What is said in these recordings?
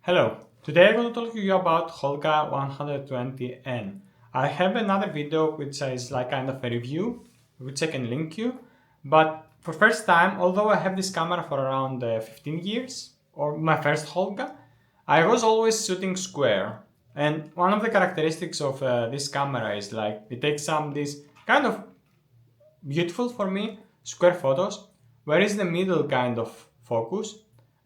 Hello, today I'm going to talk to you about Holga 120N. I have another video which is like kind of a review, which I can link you. But for first time, although I have this camera for around 15 years, or my first Holga, I was always shooting square. And one of the characteristics of this camera is like it takes some this kind of beautiful for me square photos, where is the middle kind of focus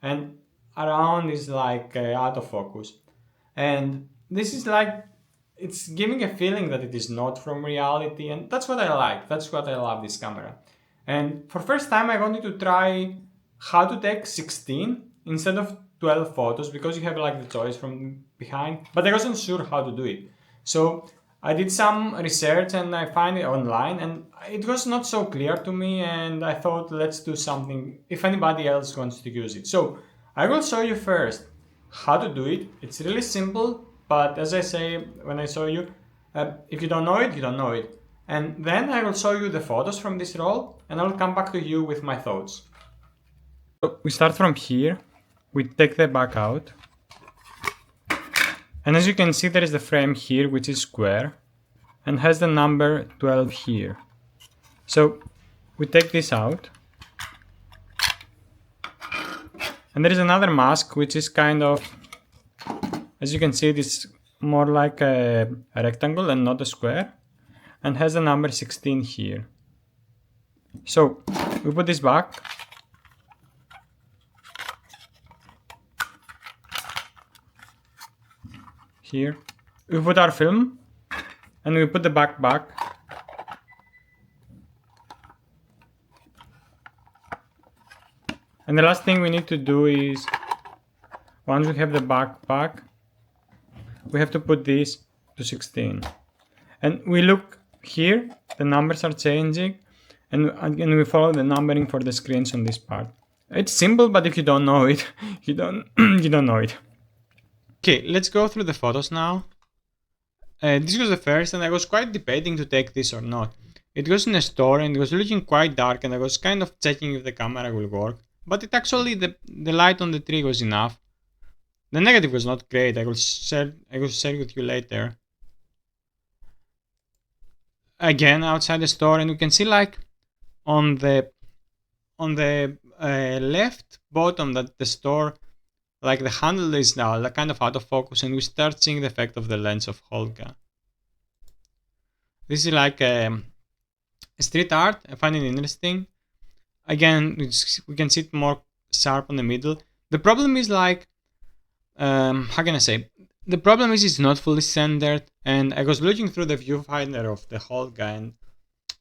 and around is like out of focus. And this is like it's giving a feeling that it is not from reality, and that's what I like. That's what I love this camera. And for first time I wanted to try how to take 16 instead of 12 photos because you have like the choice from behind, but I wasn't sure how to do it. So I did some research and I find it online and it was not so clear to me, and I thought let's do something if anybody else wants to use it. So I will show you first how to do it. It's really simple, but as I say when I show you, if you don't know it, you don't know it. And then I will show you the photos from this roll and I will come back to you with my thoughts. So we start from here, we take the back out. And as you can see, there is the frame here, which is square and has the number 12 here. So we take this out. And there is another mask, which is kind of, as you can see, it is more like a rectangle and not a square, and has the number 16 here. So we put this back. Here. We put our film and we put the back. And the last thing we need to do is, once we have the back, we have to put this to 16. And we look here, the numbers are changing, and we follow the numbering for the screens on this part. It's simple, but if you don't know it, you don't know it. Okay, let's go through the photos now. This was the first, and I was quite debating to take this or not. It was in a store and it was looking quite dark, and I was kind of checking if the camera will work. But it actually, the light on the tree was enough. The negative was not great. I will share with you later. Again, outside the store, and you can see like on the left bottom that the store, like the handle is now like kind of out of focus, and we start seeing the effect of the lens of Holga. This is like street art. I find it interesting. Again, we can see it more sharp on the middle. The problem is like, how can I say? The problem is it's not fully centered, and I was looking through the viewfinder of the Holga, and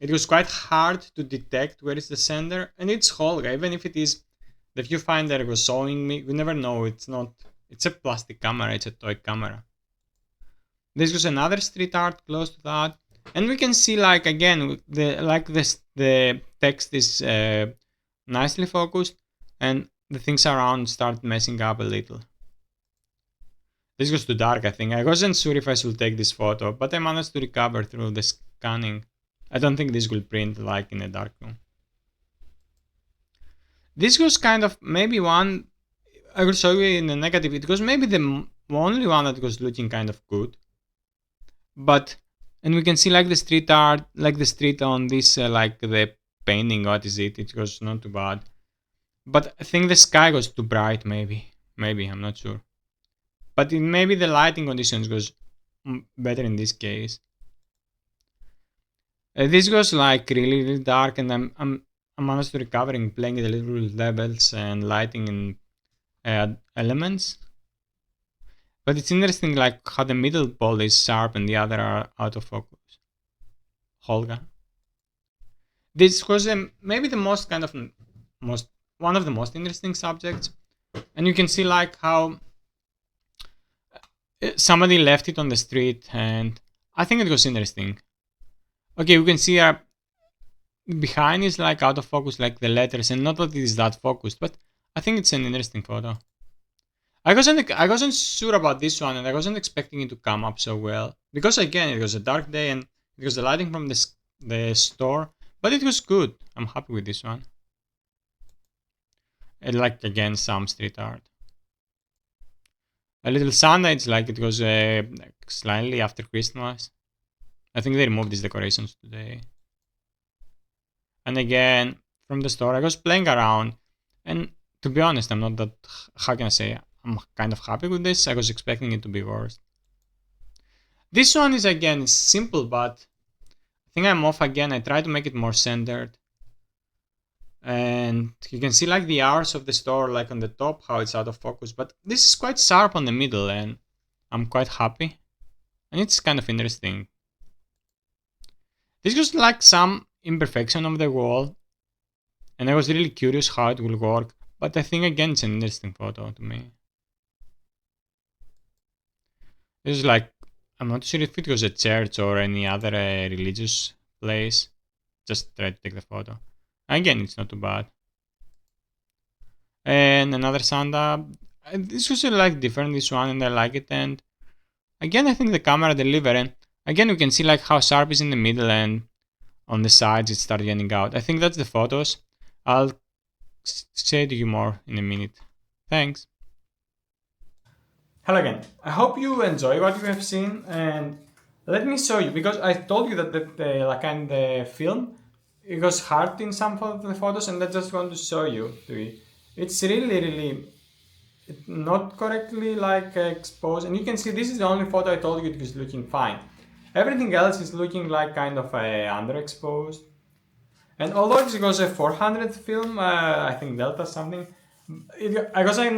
it was quite hard to detect where is the center. And it's Holga, even if it is the viewfinder was showing me, we never know. It's not. It's a plastic camera. It's a toy camera. This was another street art close to that. And we can see like again the text is nicely focused, and the things around start messing up a little. This goes too dark, I think. I wasn't sure if I should take this photo, but I managed to recover through the scanning. I don't think this will print like in a dark room. This was kind of maybe one, I will show you in the negative, it was maybe the only one that was looking kind of good. But, and we can see like the street art, like the street on this, like the painting, what is it? It was not too bad. But I think the sky was too bright, maybe, I'm not sure. But maybe the lighting conditions was better in this case. This was like really dark, and I'm managed to recovering playing the little levels and lighting and elements. But it's interesting like how the middle ball is sharp and the other are out of focus. Holga. This was maybe the most kind of one of the most interesting subjects, and you can see like how somebody left it on the street, and I think it was interesting. Okay, we can see behind is like out of focus, like the letters, and not that it is that focused, but I think it's an interesting photo. I wasn't sure about this one, and I wasn't expecting it to come up so well, because again it was a dark day and it was the lighting from the store, but it was good. I'm happy with this one. And like again some street art. A little Sunday, it's like it was like slightly after Christmas. I think they removed these decorations today. And again, from the store, I was playing around, and to be honest, I'm not that, how can I say, I'm kind of happy with this. I was expecting it to be worse. This one is again simple, but I think I'm off again. I try to make it more centered. And you can see like the hours of the store, like on the top, how it's out of focus. But this is quite sharp on the middle, and I'm quite happy. And it's kind of interesting. This was like some imperfection of the wall, and I was really curious how it will work. But I think again it's an interesting photo to me. This is like, I'm not sure if it was a church or any other religious place. Just try to take the photo. Again, it's not too bad. And another Santa. This was like different, this one, and I like it. And again, I think the camera delivered. And again, you can see like how sharp is in the middle, and on the sides it started getting out. I think that's the photos. I'll say to you more in a minute. Thanks. Hello again. I hope you enjoy what you have seen, and let me show you, because I told you that the film, it was hard in some of the photos, and I just want to show you it. It's really not correctly like exposed, and you can see this is the only photo I told you it was looking fine. Everything else is looking like kind of underexposed. And although it was a 400 film, I think Delta something, I was in,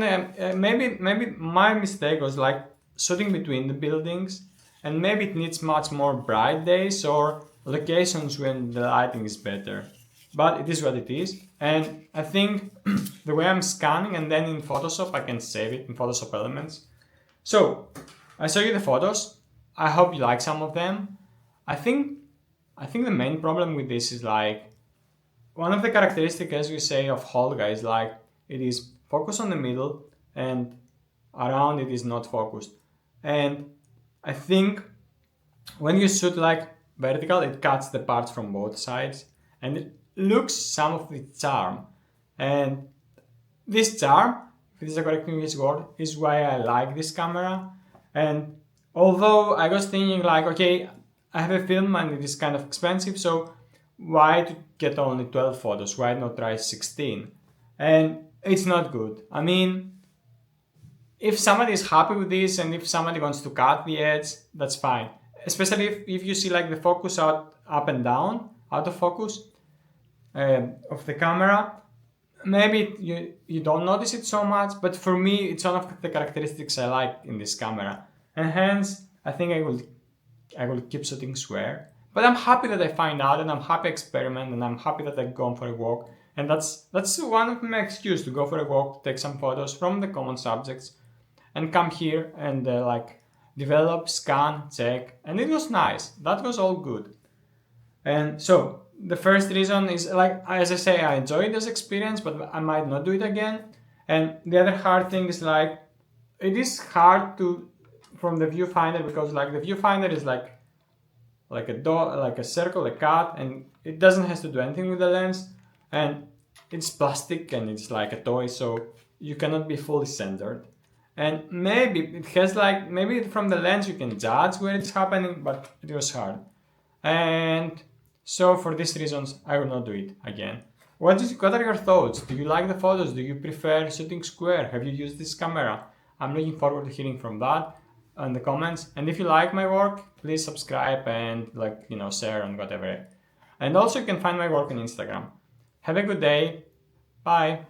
maybe my mistake was like shooting between the buildings, and maybe it needs much more bright days or locations when the lighting is better. But it is what it is, and I think the way I'm scanning and then in Photoshop I can save it in Photoshop Elements. So I show you the photos. I hope you like some of them. I think the main problem with this is like, one of the characteristics, as we say, of Holga is like it is focused on the middle and around it is not focused. And I think when you shoot like vertical, it cuts the parts from both sides and it loses some of the charm. And this charm, if this is the correct English word, is why I like this camera. And although I was thinking like, okay, I have a film and it is kind of expensive, so why to get only 12 photos? Why not try 16? And it's not good. I mean, if somebody is happy with this and if somebody wants to cut the edge, that's fine. Especially if you see like the focus up and down, out of focus of the camera, maybe you don't notice it so much, but for me, it's one of the characteristics I like in this camera. And hence, I think I will keep shooting square. But I'm happy that I find out, and I'm happy experiment, and I'm happy that I've gone for a walk. And that's one of my excuses to go for a walk, take some photos from the common subjects, and come here and like develop, scan, check. And it was nice. That was all good. And so the first reason is like, as I say, I enjoyed this experience, but I might not do it again. And the other hard thing is like, it is hard to from the viewfinder, because like the viewfinder is like a dot, like a circle, a cut, and it doesn't have to do anything with the lens, and it's plastic and it's like a toy, so you cannot be fully centered. And maybe it has like, maybe from the lens you can judge where it's happening, but it was hard. And so for these reasons, I will not do it again. What are your thoughts? Do you like the photos? Do you prefer shooting square? Have you used this camera? I'm looking forward to hearing from that in the comments. And if you like my work, please subscribe and share and whatever. And also you can find my work on Instagram. Have a good day. Bye.